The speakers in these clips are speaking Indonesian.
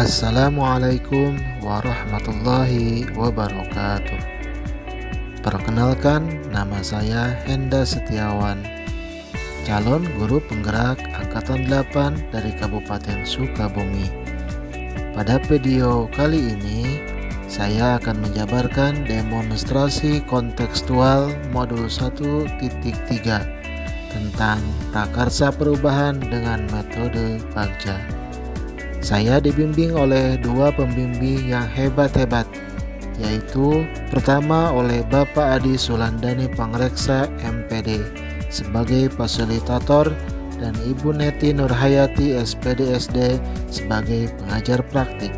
Assalamualaikum warahmatullahi wabarakatuh. Perkenalkan, nama saya Henda Setiawan, calon guru penggerak Angkatan 8 dari Kabupaten Sukabumi. Pada video kali ini, saya akan menjabarkan demonstrasi kontekstual modul 1.3 tentang prakarsa perubahan dengan metode Bagja. Saya dibimbing oleh dua pembimbing yang hebat-hebat, yaitu pertama oleh Bapak Adi Sulandani Pangreksa MPD sebagai fasilitator dan Ibu Neti Nurhayati SPDSD sebagai pengajar praktik.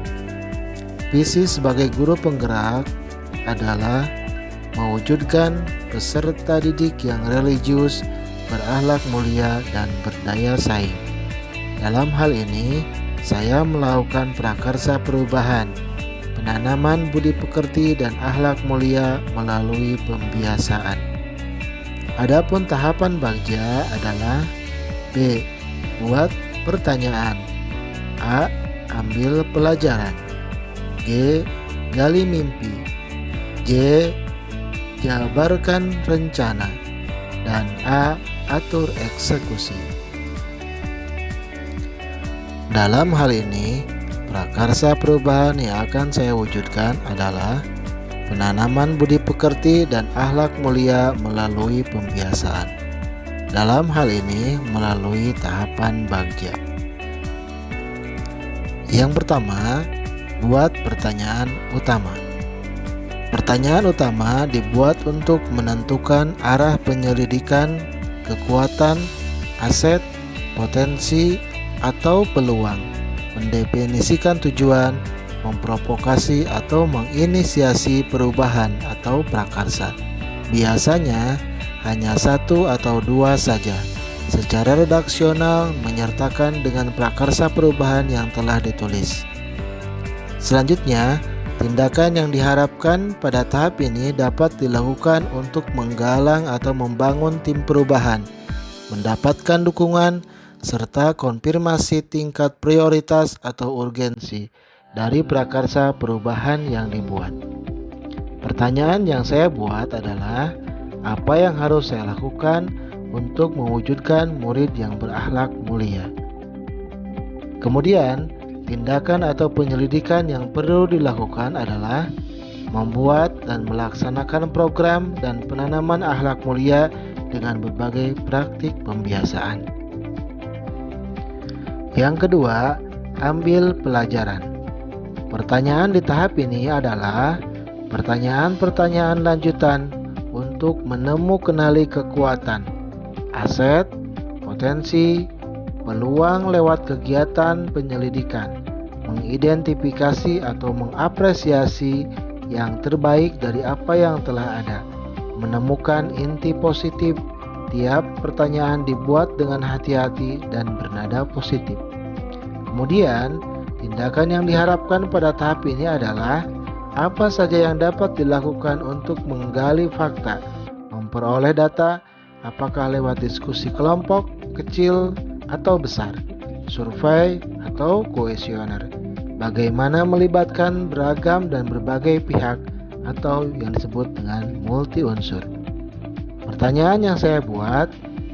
Visi sebagai guru penggerak adalah mewujudkan peserta didik yang religius, berakhlak mulia, dan berdaya saing. Dalam hal ini, saya melakukan prakarsa perubahan, penanaman budi pekerti dan akhlak mulia melalui pembiasaan. Adapun tahapan Bagja adalah B. Buat pertanyaan. A. Ambil pelajaran. G. Gali mimpi. J. Jabarkan rencana. Dan A. Atur eksekusi. Dalam hal ini, prakarsa perubahan yang akan saya wujudkan adalah penanaman budi pekerti dan akhlak mulia melalui pembiasaan. Dalam hal ini, melalui tahapan Bagja. Yang pertama, buat pertanyaan utama. Pertanyaan utama dibuat untuk menentukan arah penyelidikan, kekuatan, aset, potensi, atau peluang, mendefinisikan tujuan, memprovokasi atau menginisiasi perubahan atau prakarsa. Biasanya hanya satu atau dua saja. Secara redaksional menyertakan dengan prakarsa perubahan yang telah ditulis. Selanjutnya, tindakan yang diharapkan pada tahap ini dapat dilakukan untuk menggalang atau membangun tim perubahan, mendapatkan dukungan, serta konfirmasi tingkat prioritas atau urgensi dari prakarsa perubahan yang dibuat. Pertanyaan yang saya buat adalah, apa yang harus saya lakukan untuk mewujudkan murid yang berakhlak mulia? Kemudian, tindakan atau penyelidikan yang perlu dilakukan adalah membuat dan melaksanakan program dan penanaman akhlak mulia dengan berbagai praktik pembiasaan. Yang kedua, ambil pelajaran. Pertanyaan di tahap ini adalah pertanyaan-pertanyaan lanjutan untuk kenali kekuatan, aset, potensi, peluang lewat kegiatan penyelidikan, mengidentifikasi atau mengapresiasi yang terbaik dari apa yang telah ada, menemukan inti positif. Tiap pertanyaan dibuat dengan hati-hati dan bernada positif. Kemudian, tindakan yang diharapkan pada tahap ini adalah apa saja yang dapat dilakukan untuk menggali fakta, memperoleh data, apakah lewat diskusi kelompok, kecil atau besar, survei atau kuesioner, bagaimana melibatkan beragam dan berbagai pihak atau yang disebut dengan multi unsur. Pertanyaan yang saya buat,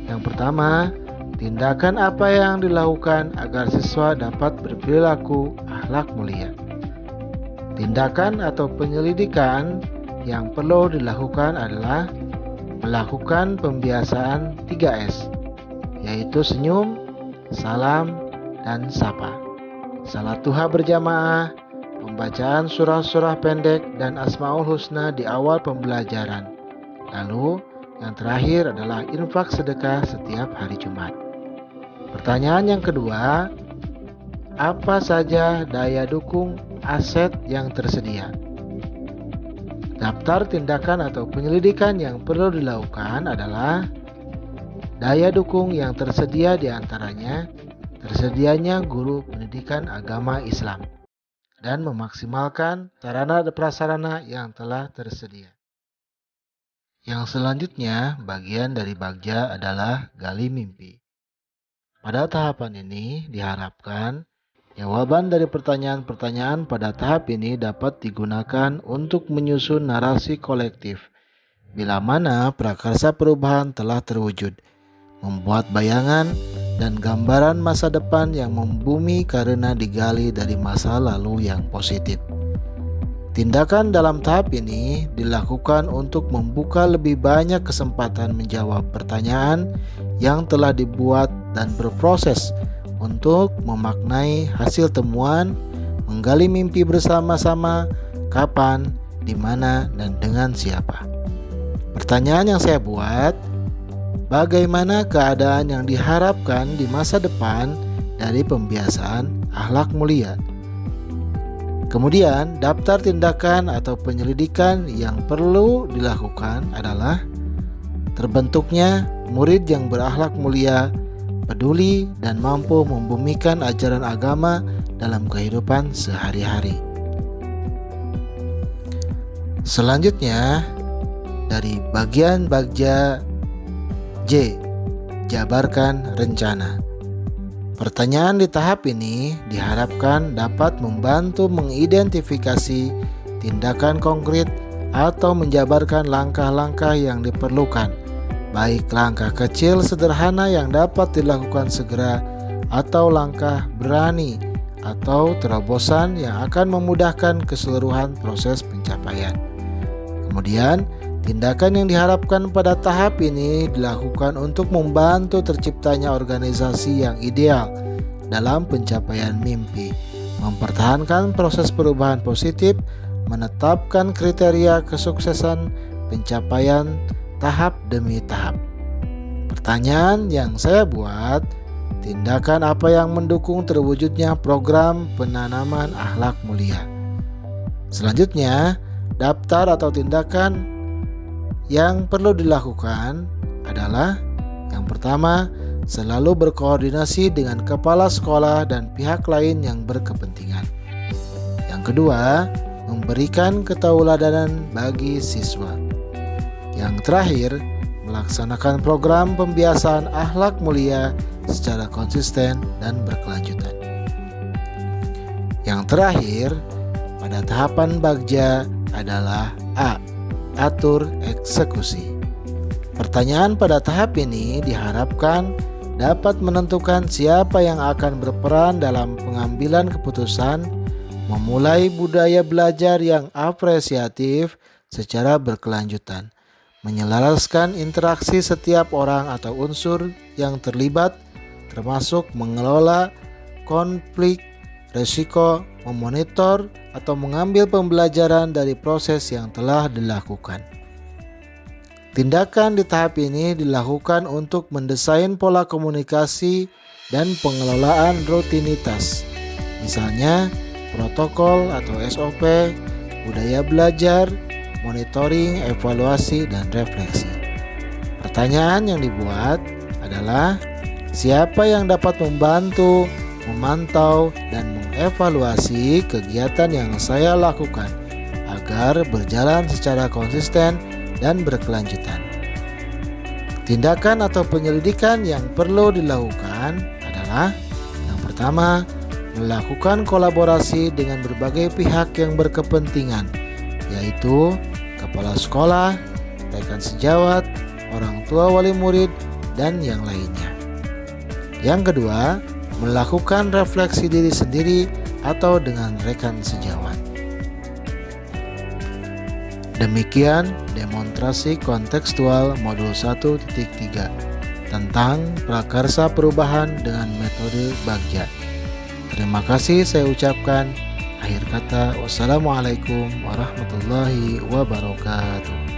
yang pertama, tindakan apa yang dilakukan agar siswa dapat berperilaku akhlak mulia? Tindakan atau penyelidikan yang perlu dilakukan adalah melakukan pembiasaan 3S, yaitu senyum, salam, dan sapa. Salat duha berjamaah, pembacaan surah-surah pendek dan Asmaul Husna di awal pembelajaran. Lalu, yang terakhir adalah infak sedekah setiap hari Jumat. Pertanyaan yang kedua, apa saja daya dukung aset yang tersedia? Daftar tindakan atau penyelidikan yang perlu dilakukan adalah daya dukung yang tersedia diantaranya tersedianya guru pendidikan agama Islam dan memaksimalkan sarana dan prasarana yang telah tersedia. Yang selanjutnya, bagian dari Bagja adalah gali mimpi. Pada tahapan ini diharapkan Jawaban dari pertanyaan-pertanyaan pada tahap ini dapat digunakan untuk menyusun narasi kolektif, bila mana prakarsa perubahan telah terwujud, membuat bayangan dan gambaran masa depan yang membumi karena digali dari masa lalu yang positif. Tindakan dalam tahap ini dilakukan untuk membuka lebih banyak kesempatan menjawab pertanyaan yang telah dibuat dan berproses untuk memaknai hasil temuan, menggali mimpi bersama-sama, kapan, di mana, dan dengan siapa. Pertanyaan yang saya buat, bagaimana keadaan yang diharapkan di masa depan dari pembiasaan akhlak mulia? Kemudian, daftar tindakan atau penyelidikan yang perlu dilakukan adalah terbentuknya murid yang berakhlak mulia, peduli, dan mampu membumikan ajaran agama dalam kehidupan sehari-hari. Selanjutnya, dari bagian Bagja J, jabarkan rencana. Pertanyaan di tahap ini diharapkan dapat membantu mengidentifikasi tindakan konkret atau menjabarkan langkah-langkah yang diperlukan, baik langkah kecil sederhana yang dapat dilakukan segera atau langkah berani atau terobosan yang akan memudahkan keseluruhan proses pencapaian. Kemudian, tindakan yang diharapkan pada tahap ini dilakukan untuk membantu terciptanya organisasi yang ideal dalam pencapaian mimpi, mempertahankan proses perubahan positif, menetapkan kriteria kesuksesan pencapaian tahap demi tahap. Pertanyaan yang saya buat, tindakan apa yang mendukung terwujudnya program penanaman akhlak mulia? Selanjutnya, daftar atau tindakan yang perlu dilakukan adalah yang pertama, selalu berkoordinasi dengan kepala sekolah dan pihak lain yang berkepentingan. Yang kedua, memberikan ketauladanan bagi siswa. Yang terakhir, melaksanakan program pembiasaan akhlak mulia secara konsisten dan berkelanjutan. Yang terakhir, pada tahapan Bagja adalah A. Atur eksekusi. Pertanyaan pada tahap ini diharapkan dapat menentukan siapa yang akan berperan dalam pengambilan keputusan, memulai budaya belajar yang apresiatif secara berkelanjutan, menyelaraskan interaksi setiap orang atau unsur yang terlibat, termasuk mengelola konflik, risiko, memonitor, atau mengambil pembelajaran dari proses yang telah dilakukan. Tindakan di tahap ini dilakukan untuk mendesain pola komunikasi dan pengelolaan rutinitas, misalnya protokol atau SOP, budaya belajar, monitoring, evaluasi, dan refleksi. Pertanyaan yang dibuat adalah siapa yang dapat membantu, memantau, dan mengevaluasi kegiatan yang saya lakukan agar berjalan secara konsisten dan berkelanjutan. Tindakan atau penyelidikan yang perlu dilakukan adalah yang pertama, melakukan kolaborasi dengan berbagai pihak yang berkepentingan, yaitu kepala sekolah, rekan sejawat, orang tua wali murid, dan yang lainnya. Yang kedua, melakukan refleksi diri sendiri atau dengan rekan sejawat. Demikian demonstrasi kontekstual modul 1.3 tentang prakarsa perubahan dengan metode Bagja. Terima kasih saya ucapkan. Akhir kata, wassalamualaikum warahmatullahi wabarakatuh.